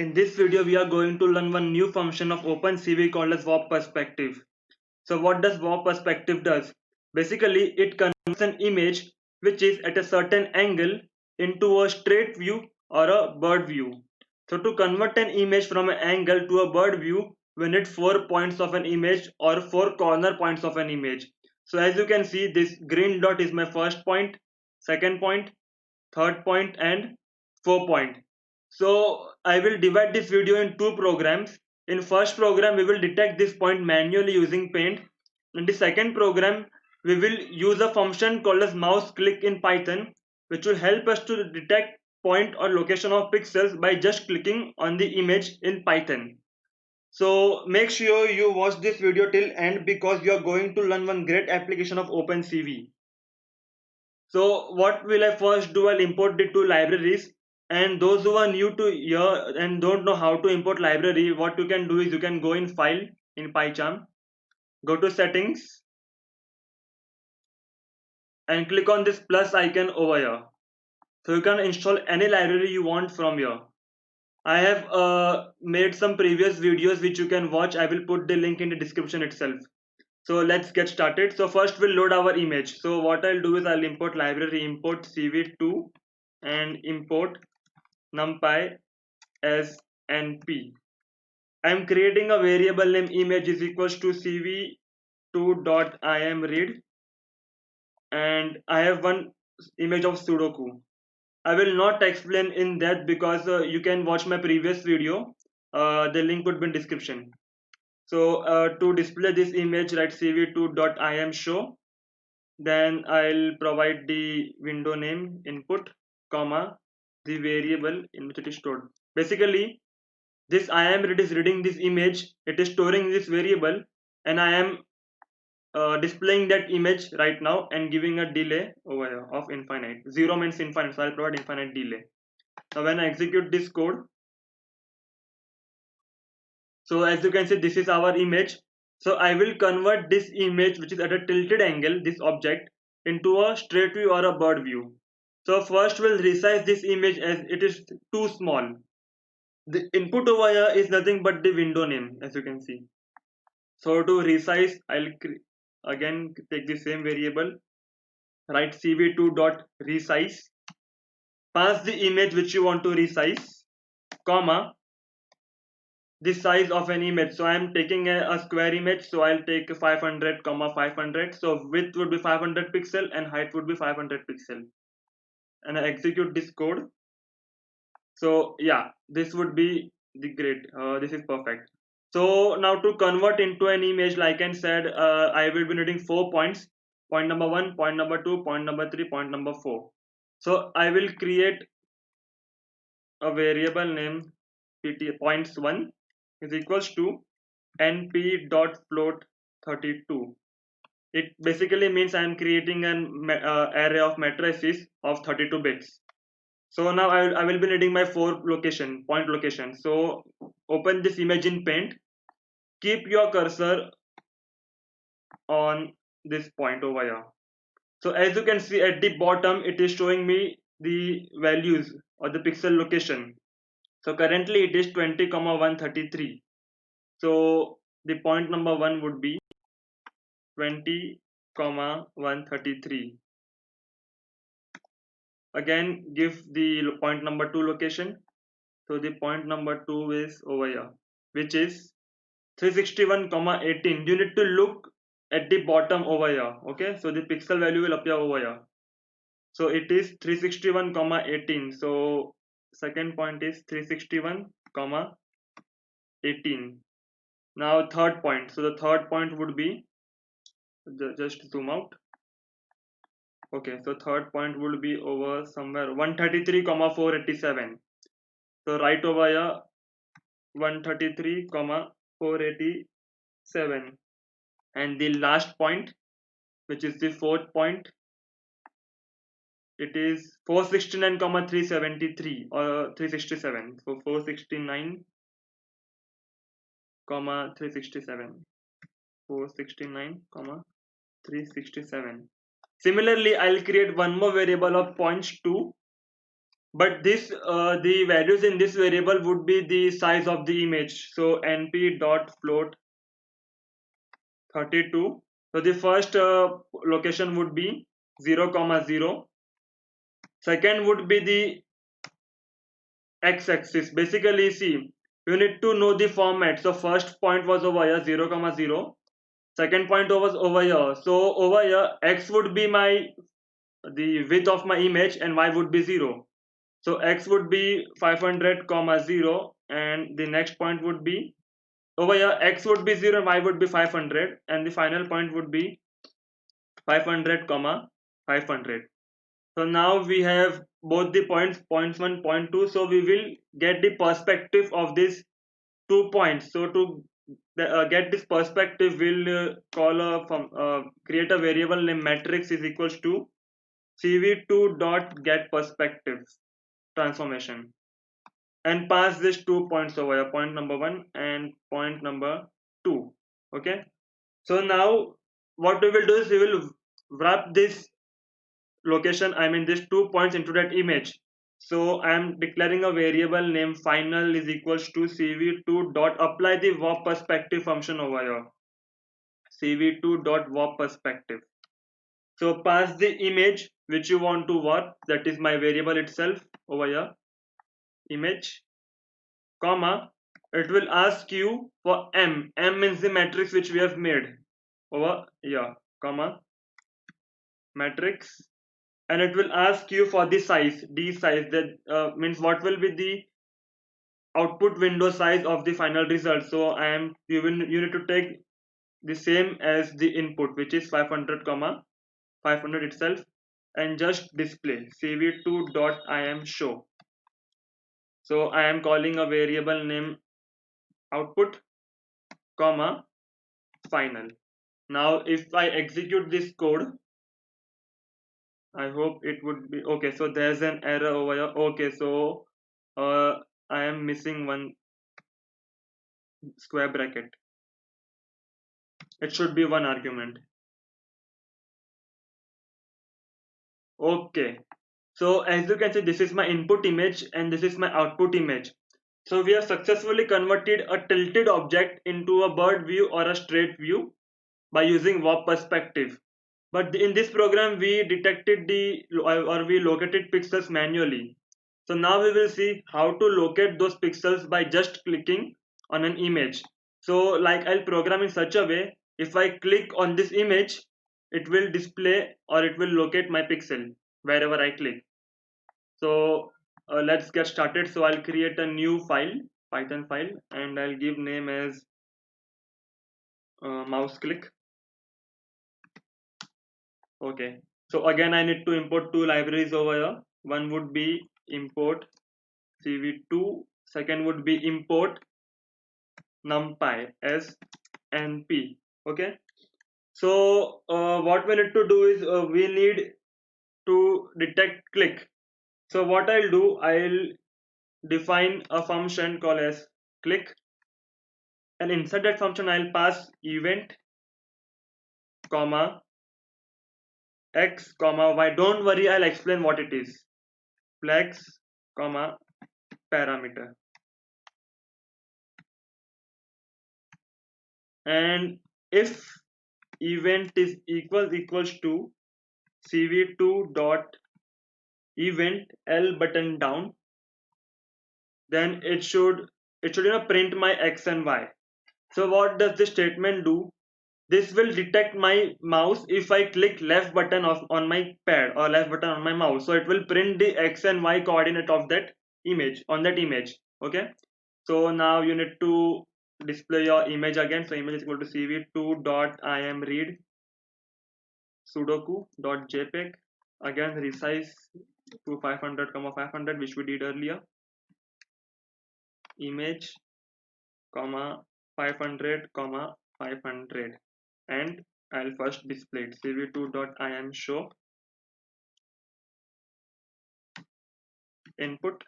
In this video, we are going to learn one new function of OpenCV called as warp perspective. So what does warp perspective does? Basically, it converts an image which is at a certain angle into a straight view or a bird view. So to convert an image from an angle to a bird view, we need 4 points of an image or 4 corner points of an image. So as you can see, this green dot is my first point, second point, third point and 4 point. So I will divide this video in two programs. In first program we will detect this point manually using paint. In the second program we will use a function called as mouse click in Python, which will help us to detect point or location of pixels by just clicking on the image in Python. So make sure you watch this video till end because you are going to learn one great application of OpenCV. So what will I first do? I'll import the two libraries, and those who are new to here and don't know how to import library, what you can do is you can go in file in PyCharm, go to settings and click on this plus icon over here. So you can install any library you want from here. I have made some previous videos which you can watch. I will put the link in the description itself. So let's get started. So first we'll load our image. So what I'll do is I'll import library import cv2 and import numpy as np. I'm creating a variable name image is equals to cv2.imread, and I have one image of Sudoku. I will not explain in that because you can watch my previous video. The link would be in description. So to display this image, write cv2.im show. Then I'll provide the window name input, comma, the variable in which it is stored. Basically, this IAMRead is reading this image, it is storing this variable, and I am displaying that image right now and giving a delay over here of infinite. 0 means infinite, so I'll provide infinite delay. Now when I execute this code, so as you can see, this is our image. So I will convert this image which is at a tilted angle, this object, into a straight view or a bird view. So first we'll resize this image as it is too small. The input over here is nothing but the window name, as you can see. So to resize, I'll again take the same variable, write cv2.resize, pass the image which you want to resize, comma, the size of an image. So I am taking a square image, so I'll take 500 comma 500. So width would be 500 pixel and height would be 500 pixel, and I execute this code. So yeah, this would be the great. This is perfect. So now to convert into an image, like I said, I will be needing 4 points. Point number 1, point number 2, point number 3, point number 4. So I will create a variable name pt points1 is equals to np.float32. It basically means I am creating an array of matrices of 32 bits. So now I will be needing my point location. So open this image in paint, keep your cursor on this point over here. So as you can see at the bottom, it is showing me the values or the pixel location. So currently it is 20, 133. So the point number 1 would be 20, 133. Again, give the point number 2 location. So the point number 2 is over here, which is 361, 18. You need to look at the bottom over here. Okay, so the pixel value will appear over here. So it is 361, 18. So second point is 361, 18. Now third point. So the third point would be, just zoom out. Okay, so third point would be over somewhere 133, 487. So right over here 133, 487. And the last point, which is the fourth point, it is 469, 373 or 367. So 469, 367. 469, 367. Similarly, I'll create one more variable of points 2 but this the values in this variable would be the size of the image. So np dot float 32. So the first location would be 0 comma 0. Second would be the x-axis. Basically, see, you need to know the format. So first point was over here 0 comma 0. Second point was over here. So over here x would be my the width of my image and y would be 0. So x would be 500 comma 0, and the next point would be over here x would be 0 and y would be 500, and the final point would be 500 comma 500. So now we have both the points, points 1, point 2. So we will get the perspective of these 2 points. So to get this perspective, we'll create a variable named matrix is equals to cv2 dot get perspective transformation, and pass these 2 points over here, point number 1 and point number 2. Okay, so now what we will do is we will wrap this location, I mean these 2 points, into that image. So I am declaring a variable name final is equals to cv2 dot apply the warp perspective function over here, cv2 dot warp perspective. So pass the image which you want to warp, that is my variable itself over here, image, comma, it will ask you for m means the matrix which we have made over here, comma, matrix, and it will ask you for the size, d size, that means what will be the output window size of the final result. So I am you need to take the same as the input, which is 500 comma 500 itself, and just display cv2 dot im show. So I am calling a variable name output, comma, final. Now if I execute this code, I hope it would be okay. So there's an error over here. Okay, so I am missing one square bracket. It should be one argument. Okay, so as you can see, this is my input image and this is my output image. So we have successfully converted a tilted object into a bird view or a straight view by using warp perspective. But in this program, we detected the or we located pixels manually. So now we will see how to locate those pixels by just clicking on an image. So like I'll program in such a way, if I click on this image, it will display or it will locate my pixel wherever I click. So let's get started. So I'll create a new file, Python file, and I'll give name as mouse click. Okay, so again I need to import two libraries over here. One would be import cv2, second would be import numpy as np. Okay, so what we need to do is we need to detect click. So what I'll do, I'll define a function called as click, and inside that function I'll pass event, comma, x, comma, y. Don't worry, I'll explain what it is. Flex, comma, parameter. And if event is equals to cv2 dot event l button down, then it should print my x and y. So what does this statement do? This will detect my mouse if I click left button on my pad or left button on my mouse. So it will print the x and y coordinate of that image on that image. Okay. So now you need to display your image again. So image is equal to cv2 dot im read sudoku dot jpeg. Again resize to 500 comma 500, which we did earlier. Image, comma, 500 comma 500, and I'll first display it cv2 dot im show input,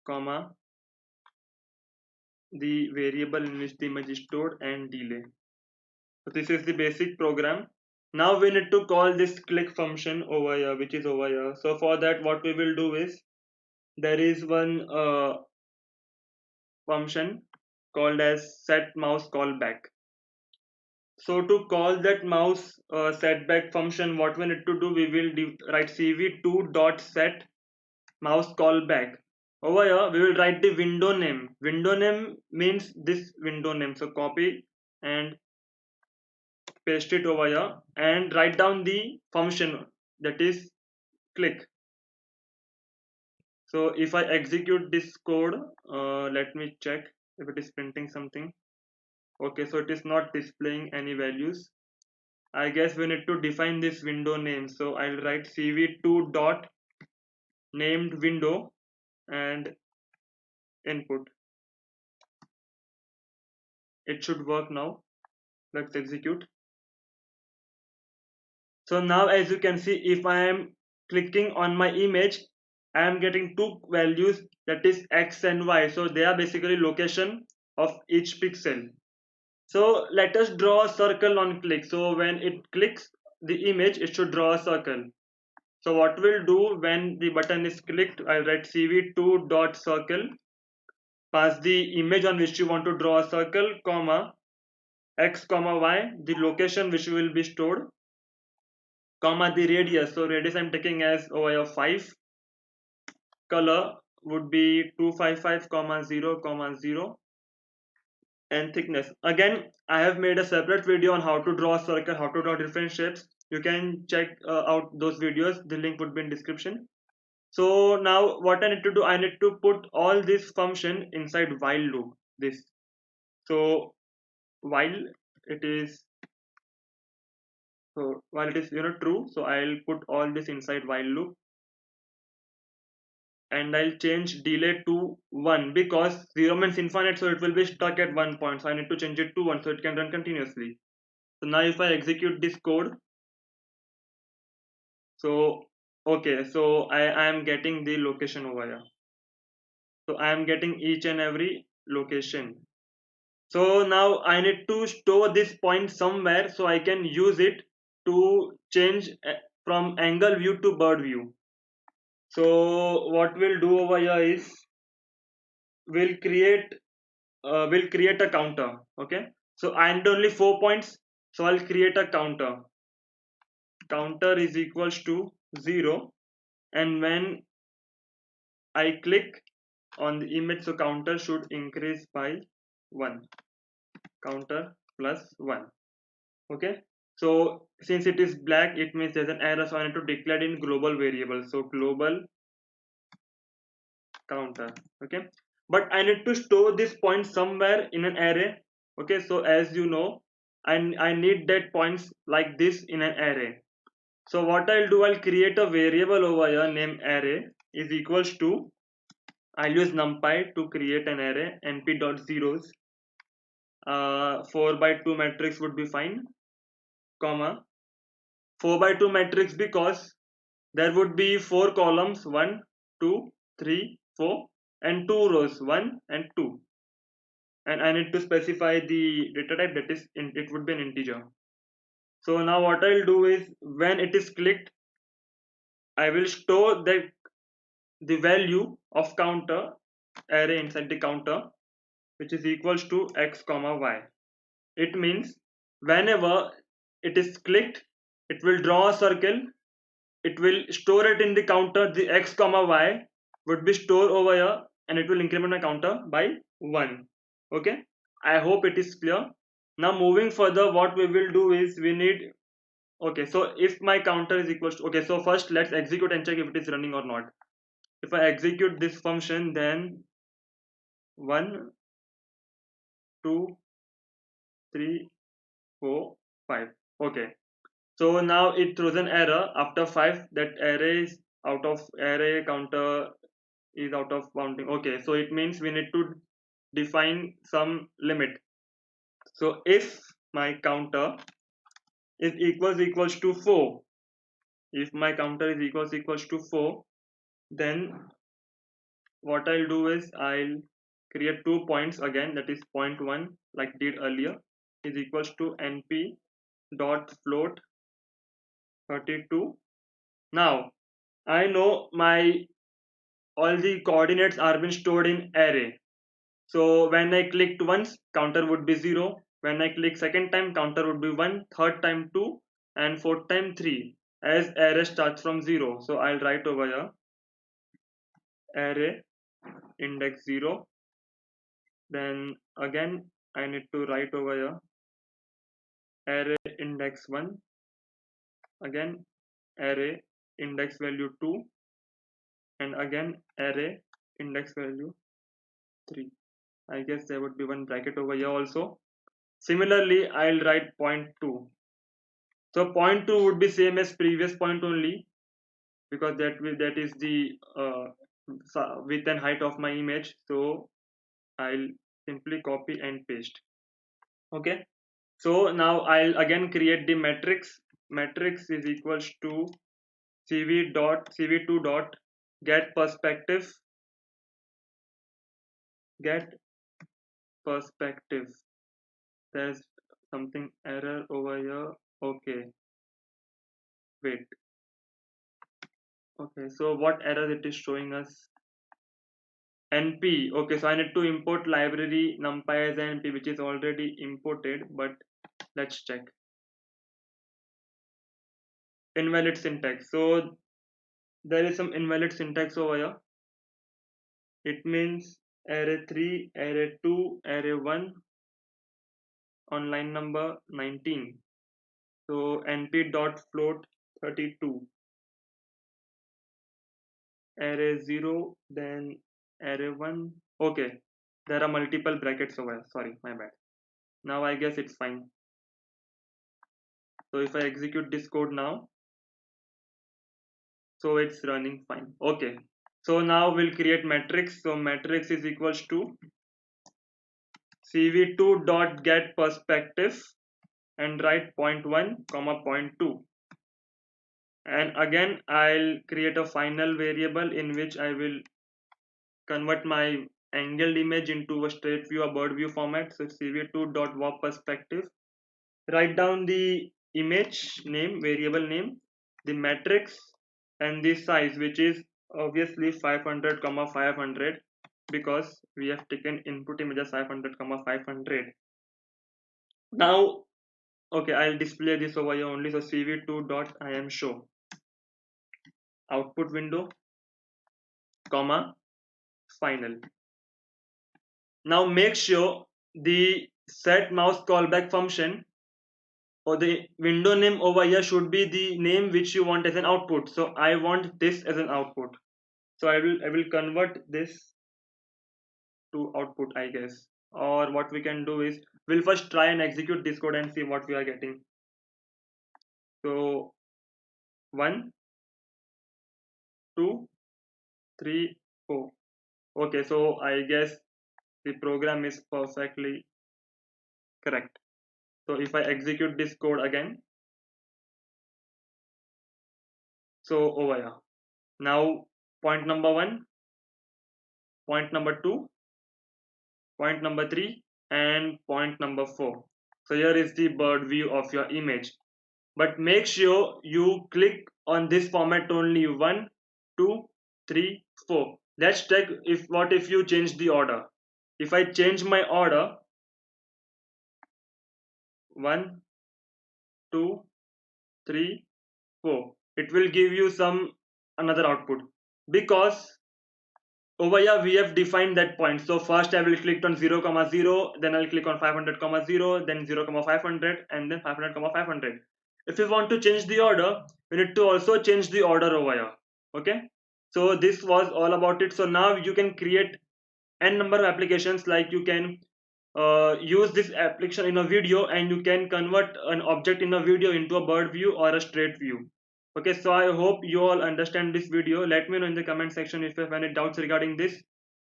comma, the variable in which the image is stored, and delay. So this is the basic program. Now we need to call this click function over here, which is over here. So for that, what we will do is, there is one function called as set mouse callback. So to call that mouse setback function, what we need to do, we will write cv2 dot set mouse callback. Over here we will write the window name. Window name means this window name, so copy and paste it over here and write down the function, that is click. So if I execute this code, let me check if it is printing something. Okay, so it is not displaying any values. I guess we need to define this window name. So I'll write cv2 dot named window and input. It should work now. Let's execute. So now as you can see, if I am clicking on my image, I am getting two values, that is x and y. So they are basically location of each pixel. So let us draw a circle on click. So when it clicks the image, it should draw a circle. So what we'll do, when the button is clicked, I'll write cv2 dot circle, pass the image on which you want to draw a circle, comma x comma y, the location which will be stored, comma the radius. So radius I'm taking as over here 5. Color would be 255 comma 0 comma 0, and thickness. Again, I have made a separate video on how to draw a circle, how to draw different shapes. You can check out those videos. The link would be in description. So now what I need to do, I need to put all this function inside while loop. This. So while it is while it is true, so I'll put all this inside while loop, and I'll change delay to 1 because 0 means infinite, so it will be stuck at 1 point. So I need to change it to 1 so it can run continuously. So now if I execute this code, so okay, so I am getting the location over here. So I am getting each and every location. So now I need to store this point somewhere so I can use it to change from angle view to bird view. So what we'll do over here is, we'll create a counter. Okay, so I need only 4 points, so I'll create a counter. Counter is equals to 0, and when I click on the image, so counter should increase by 1. Counter plus 1. Okay, so since it is black, it means there's an error, so I need to declare in global variable. So global counter. Okay, but I need to store this point somewhere in an array. Okay, so as you know, I need that points like this in an array. So what I'll do, I'll create a variable over here named array is equals to, I'll use numpy to create an array, np.zeros, 4 by 2 matrix would be fine, comma 4 by 2 matrix because there would be 4 columns, 1 2 3 4, and 2 rows, 1 and 2, and I need to specify the data type, that is it would be an integer. So now what I'll do is, when it is clicked, I will store the value of counter array inside the counter, which is equals to x comma y. It means whenever it is clicked, it will draw a circle, it will store it in the counter, the x comma y would be stored over here, and it will increment my counter by 1. Okay, I hope it is clear. Now moving further, what we will do is, we need, okay, so if my counter is equals to, okay, so first let's execute and check if it is running or not. If I execute this function, then 1 2 3 4 5. Okay, so now it throws an error after 5, that array is out of array counter is out of bounding. Okay, so it means we need to define some limit. So if my counter is equals to 4, if my counter is equals to 4, then what I'll do is, I'll create 2 points again, that is point 1 like did earlier, is equals to np dot float 32. Now I know my all the coordinates are been stored in array. So when I clicked once, counter would be 0. When I click second time, counter would be 1, third time 2, and fourth time 3, as array starts from 0. So I'll write over here array index 0. Then again I need to write over here array index 1. Again array index value 2, and again array index value 3. I guess there would be one bracket over here also. Similarly, I'll write point 2. So point 2 would be same as previous point only, because that is the width and height of my image. So I'll simply copy and paste. Okay. So now I'll again create the matrix. Matrix is equals to cv2 dot get perspective. Get perspective. There's something error over here. Okay. Wait. Okay. So what error it is showing us? NP. Okay, so I need to import library numpy as NP, which is already imported, but let's check. Invalid syntax. So there is some invalid syntax over here. It means array 3, array 2, array 1 on line number 19. So np dot float 32, array 0, then array 1. Okay, there are multiple brackets over here. Sorry, my bad. Now I guess it's fine. So if I execute this code now, so it's running fine. Okay, so now we'll create matrix. So matrix is equals to cv2 dot get perspective and write point 1 comma point 2, and again I'll create a final variable in which I will convert my angled image into a straight view or bird view format. So cv2 dot warp perspective, write down the image name, variable name, the matrix, and the size, which is obviously 500 comma 500, because we have taken input image as 500 comma 500. Now okay, I'll display this over here only. So cv2 dot im show output window comma final. Now make sure the set mouse callback function or the window name over here should be the name which you want as an output. So I want this as an output. So I will convert this to output, I guess. Or what we can do is we'll first try and execute this code and see what we are getting. So 1, 2, 3, 4. Okay, so I guess the program is perfectly correct. So if I execute this code again, so over here, now point number 1, point number 2, point number 3, and point number 4. So here is the bird view of your image, but make sure you click on this format only. 1, 2, 3, 4. Let's check if you change the order. If I change my order 1, 2, 3, 4, it will give you some another output, because over here we have defined that point. So first I will click on 0 comma 0, then I'll click on 500 comma 0, then 0 comma 500, and then 500 comma 500. If you want to change the order, you need to also change the order over here. Okay, so this was all about it. So now you can create n number of applications. Like you can use this application in a video, and you can convert an object in a video into a bird view or a straight view. Okay, so I hope you all understand this video. Let me know in the comment section if you have any doubts regarding this,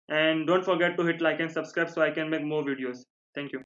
and don't forget to hit like and subscribe so I can make more videos. Thank you.